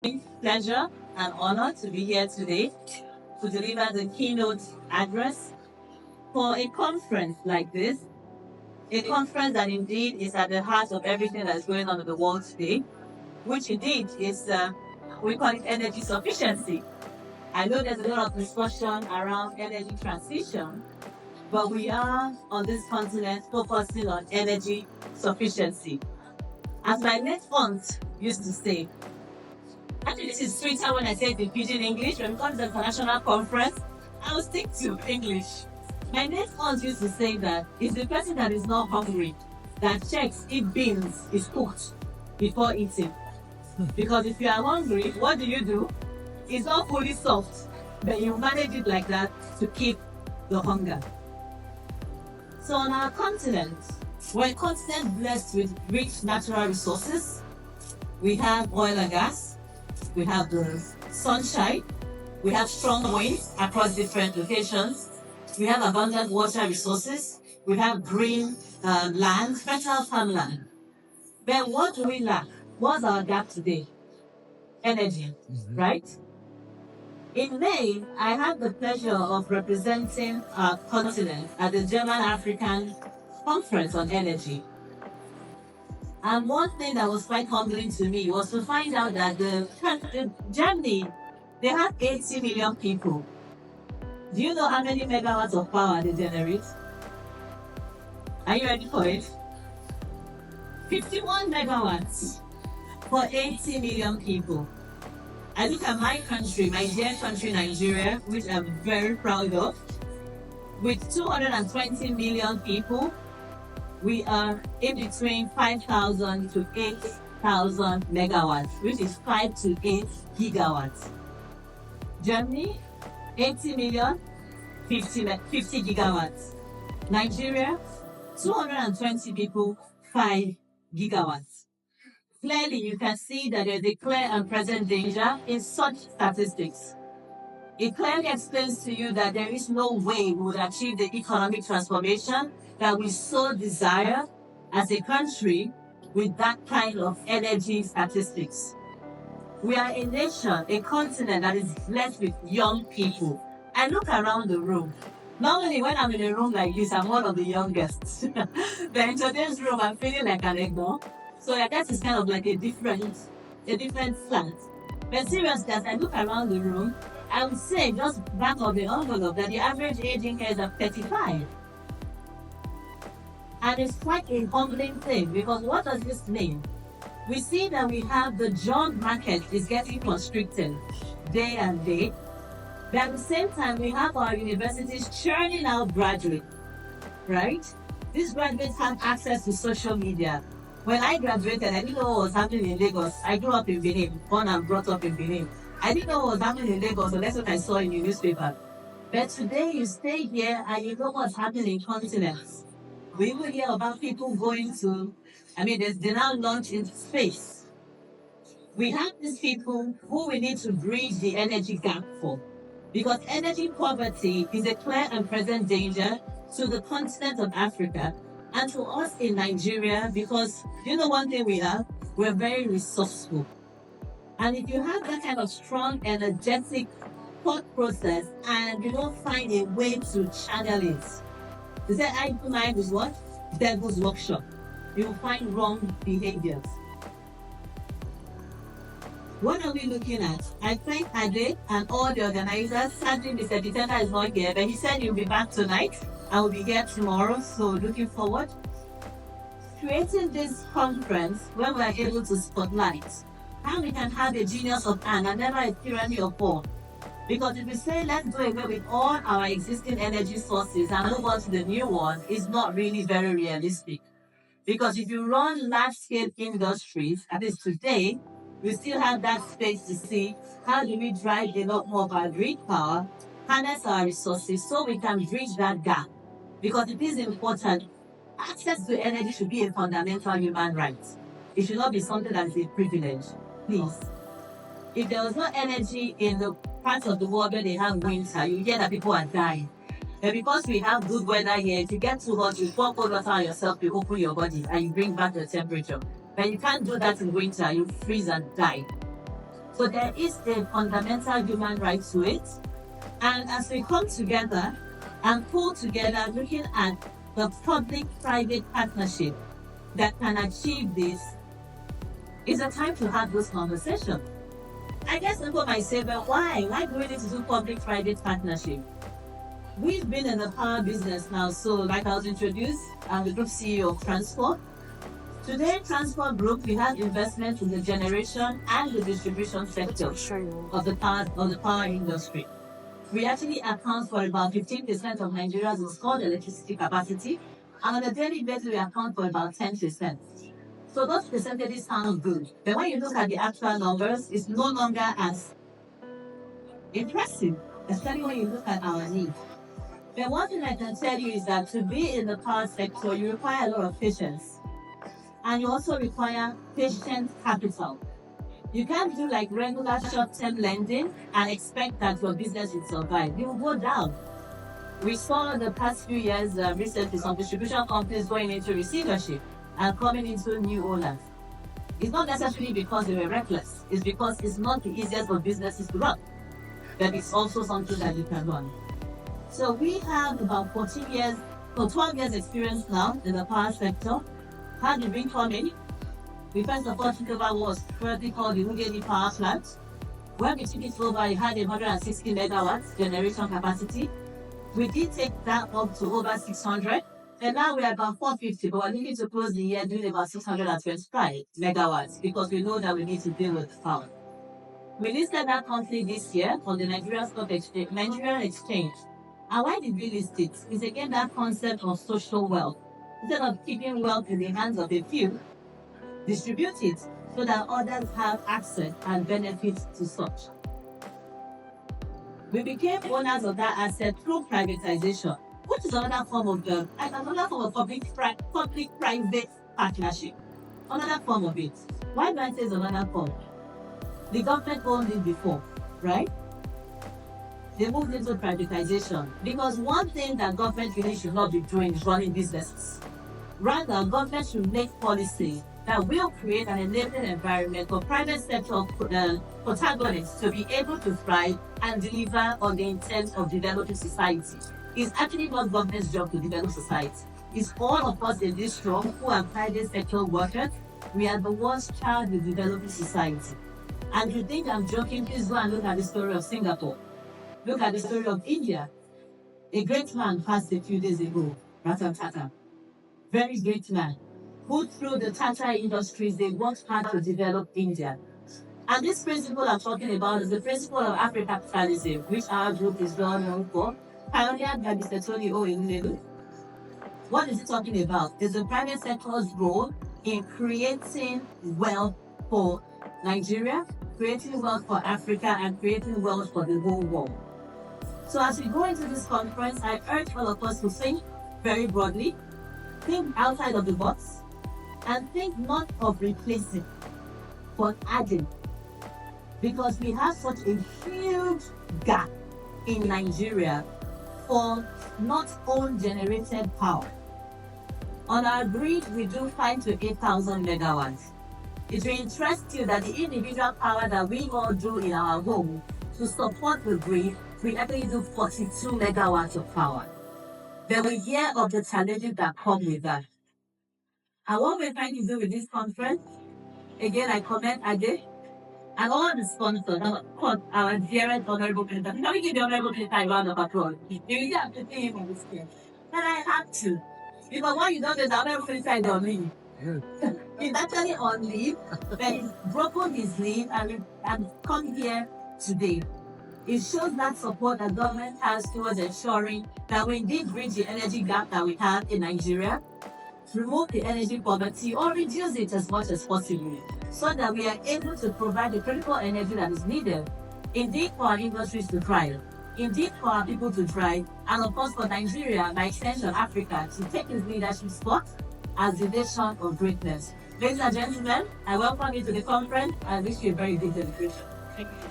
Pleasure and honor to be here today to deliver the keynote address for a conference like this, a conference that indeed is at the heart of everything that's going on in the world today, which indeed is, we call it energy sufficiency. I know there's a lot of discussion around energy transition, but we are on this continent focusing on energy sufficiency. As my late aunt used to say, actually, this is sweeter when I say it in pidgin English. When it comes to the international conference, I will stick to English. My next aunt used to say that it's the person that is not hungry that checks if beans is cooked before eating. Because if you are hungry, what do? It's not fully soft, but you manage it like that to keep the hunger. So on our continent, we're a continent blessed with rich natural resources. We have oil and gas, we have the sunshine, we have strong winds across different locations, we have abundant water resources, we have green land, fertile farmland. But what do we lack? What's our gap today? Energy, right? In May, I had the pleasure of representing our continent at the German African Conference on Energy. And one thing that was quite humbling to me was to find out that Germany, they have 80 million people. Do you know how many megawatts of power they generate? Are you ready for it? 51 megawatts for 80 million people. I look at my country, my dear country, Nigeria, which I'm very proud of. With 220 million people, we are in between 5,000 to 8,000 megawatts, which is 5 to 8 gigawatts. Germany, 80 million, 50 gigawatts. Nigeria, 220 people, 5 gigawatts. Clearly, you can see that there's a clear and present danger in such statistics. It clearly explains to you that there is no way we would achieve the economic transformation that we so desire as a country with that kind of energy statistics. We are a nation, a continent that is blessed with young people. I look around the room. Normally, when I'm in a room like this, I'm one of the youngest. But in today's room, I'm feeling like an eggnog. So I guess it's kind of like a different slant. But seriously, as I look around the room, I would say just back of the envelope that the average aging here is at 35. And it's quite a humbling thing because what does this mean? We see that we have the job market is getting constricted day and day. But at the same time, we have our universities churning out graduates, right? These graduates have access to social media. When I graduated, I didn't know what was happening in Lagos. I grew up in Benin, born and brought up in Benin. I didn't know what was happening in Lagos, so that's what I saw in the newspaper. But today, you stay here and you know what's happening in continents. We will hear about people going to, they now launch into space. We have these people who we need to bridge the energy gap for. Because energy poverty is a clear and present danger to the continent of Africa and to us in Nigeria because you know one thing we have? We're very resourceful. And if you have that kind of strong, energetic thought process and you don't find a way to channel it, they say idle mind is what? Devil's workshop. You will find wrong behaviors. What are we looking at? I thank Ade and all the organizers. Sadly, Mr. Ditenda is not here, but he said he'll be back tonight. I will be here tomorrow, so looking forward. Creating this conference where we are able to spotlight how we can have a genius of N and never a tyranny of four. Because if we say let's do away with all our existing energy sources and move on to the new one, it's not really very realistic. Because if you run large-scale industries, at least today, we still have that space to see how do we drive a lot more of our grid power, harness our resources so we can bridge that gap. Because it is important, access to energy should be a fundamental human right. It should not be something that is a privilege. Please. If there was no energy in the parts of the world where they have winter, you hear that people are dying. But because we have good weather here, if you get too hot, you pour cold water on yourself, you open your body, and you bring back the temperature. But you can't do that in winter, you freeze and die. So there is a fundamental human right to it. And as we come together and pull together, looking at the public-private partnership that can achieve this, it's a time to have those conversations. I guess people might say, but why? Why do we need to do public-private partnership? We've been in the power business now, so like I was introduced, I'm the group CEO of Transport. Today, Transport Group, we have investment in the generation and the distribution sector of the power industry. We actually account for about 15% of Nigeria's installed electricity capacity, and on a daily basis, we account for about 10%. So those percentages sound good, but when you look at the actual numbers, it's no longer as impressive, especially when you look at our needs. But one thing I can tell you is that to be in the power sector, you require a lot of patience. And you also require patient capital. You can't do like regular short-term lending and expect that your business will survive. You will go down. We saw in the past few years, recently, some distribution companies going into receivership and coming into new owners. It's not necessarily because they were reckless. It's because it's not the easiest for businesses to run. But it's also something that you can run. So we have about 12 years experience now in the power sector. How did we come in? We first of all took over what was currently called the Ugedi Power Plant. When we took it over, it had 160 megawatts generation capacity. We did take that up to over 600, and now we're about 450, but we're looking to close the year doing about 625 megawatts because we know that we need to deal with the power. We listed that company this year on the Nigerian Exchange. And why did we list it? It's again that concept of social wealth. Instead of keeping wealth in the hands of a few, distribute it so that others have access and benefits to such. We became owners of that asset through privatization, which is another form of public-private partnership. Another form of it. Why do I say it's another form? The government owned it before, right? They moved into privatization because one thing that government really should not be doing is running businesses. Rather, government should make policy that will create an enabling environment for private sector protagonists to be able to thrive and deliver on the intent of developing society. It's actually not government's job to develop society. It's all of us in this room who are private sector workers. We are the ones charged with developing society. And you think I'm joking, please go and look at the story of Singapore. Look at the story of India. A great man passed a few days ago, Ratan Tata. Very great man, who through the Tata Industries, they worked hard to develop India. And this principle I'm talking about is the principle of Afro-capitalism, which our group is well known for, pioneered by Mr. Owen Omogiafo. What is it talking about? It's the private sector's role in creating wealth for Nigeria, creating wealth for Africa, and creating wealth for the whole world. So as we go into this conference, I urge all of us to think very broadly, think outside of the box, and think not of replacing, but adding. Because we have such a huge gap in Nigeria for not own generated power. On our grid, we do 5,000 to 8,000 megawatts. It will interest you that the individual power that we all do in our home to support the grid, we actually do 42 megawatts of power. Then we hear of the challenges that come with that. And what we're trying to do with this conference, again, I commend Ade and all the sponsors, and of course, our dearest Honorable Minister. Can we give the Honorable Minister a round of applause? You really have to see him on the screen. But I have to. Because what you don't do, the Honorable Minister is on leave. He's actually on leave, but he's broken his leave and come here today. It shows that support that government has towards ensuring that we indeed bridge the energy gap that we have in Nigeria, remove the energy poverty or reduce it as much as possible, so that we are able to provide the critical energy that is needed, indeed for our industries to thrive, indeed for our people to thrive, and of course for Nigeria, by extension Africa, to take its leadership spot as the nation of greatness. Ladies and gentlemen, I welcome you to the conference and wish you a very good celebration. Thank you.